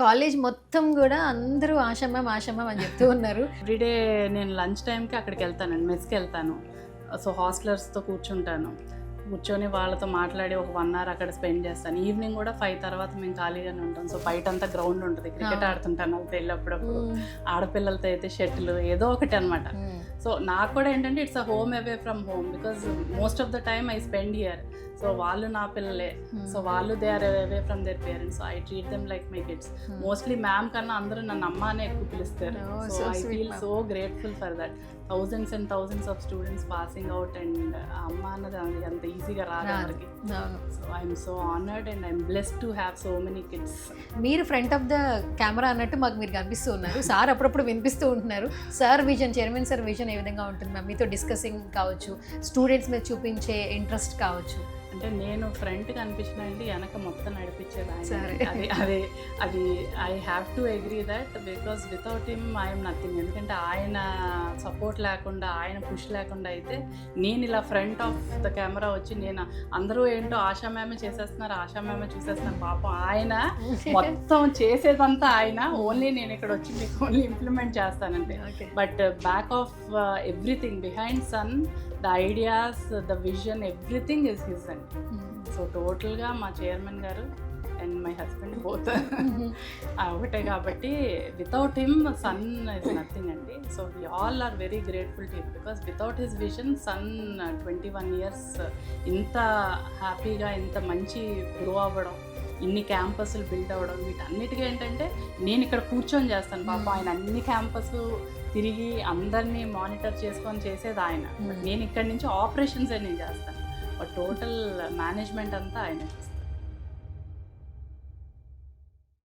College మొత్తం కూడా అందరూ ఆశమ్మ అని చెప్తూ ఉన్నారు. ఎవ్రీడే నేను లంచ్ టైంకి అక్కడికి వెళ్తానండి, మెస్కి వెళ్తాను. సో హాస్టలర్స్తో కూర్చొని వాళ్ళతో మాట్లాడి ఒక 1 hour అక్కడ స్పెండ్ చేస్తాను. ఈవినింగ్ కూడా 5 తర్వాత మేము ఖాళీగానే ఉంటాం. సో బయట అంతా గ్రౌండ్ ఉంటుంది, క్రికెట్ ఆడుతుంటాను వాళ్ళతో వెళ్ళినప్పుడు. ఆడపిల్లలతో అయితే షటిల్ ఏదో ఒకటి అనమాట. సో నాకు కూడా ఏంటంటే it's a home away from home, because most of the time I spend here. So వాళ్ళు నా పిల్లలే, సో వాళ్ళు they are away from their parents. So I treat them like my kids. Mostly ma'am కన్నా అందరూ నన్ను అమ్మ అనే ఎక్కువ పిలుస్తారు. So I feel so grateful for that. Thousands and thousands of students passing out and అమ్మ అన్నది అంత ఈజీగా రాదు అందరికి. So I'm so honoured and I'm blessed to have so many kids. మీరు ఫ్రంట్ ఆఫ్ ద కెమెరా అన్నట్టు మాకు మీరు కనిపిస్తూ ఉన్నారు. సార్ అప్పుడప్పుడు వినిపిస్తూ ఉంటున్నారు. Sir vision, chairman sir vision ఏ విధంగా ఉంటుంది మ్యామ్? మీతో డిస్కసింగ్ కావచ్చు, స్టూడెంట్స్ మీద చూపించే ఇంట్రెస్ట్ కావచ్చు. అంటే నేను ఫ్రంట్ కనిపించినండి, వెనక మొత్తం నడిపించేది. అది I have to agree that, because without him I'm nothing. ఎందుకంటే ఆయన సపోర్ట్ లేకుండా, ఆయన పుష్ లేకుండా అయితే నేను ఇలా ఫ్రంట్ ఆఫ్ ద కెమెరా వచ్చి నేను అందరూ ఏంటో ఆశా మ్యామే చూసేస్తున్నారు పాపం ఆయన మొత్తం చేసేదంతా ఆయన. ఓన్లీ నేను ఇక్కడ వచ్చి మీకు ఓన్లీ ఇంప్లిమెంట్ చేస్తానంటే. But back of everything behind sun, the ideas, the vision, everything is his అండి. సో టోటల్గా మా చైర్మన్ గారు అండ్ మై హస్బెండ్ బోత్ ఒకటే. కాబట్టి without him son is nothing అండి. So we all are very grateful to him, because without his vision son 21 years ఇంత హ్యాపీగా, ఇంత మంచి గ్రో అవ్వడం, ఇన్ని క్యాంపస్లు బిల్డ్ అవ్వడం, వీటన్నిటికీ ఏంటంటే నేను ఇక్కడ కూర్చొని చేస్తాను. పాప ఆయన అన్ని క్యాంపస్ తిరిగి అందరినీ మానిటర్ చేసుకొని చేసేది ఆయన. నేను ఇక్కడి నుంచి ఆపరేషన్స్ నేను చేస్తాను, బట్ టోటల్ మేనేజ్మెంట్ అంతా ఆయన చేస్తాను.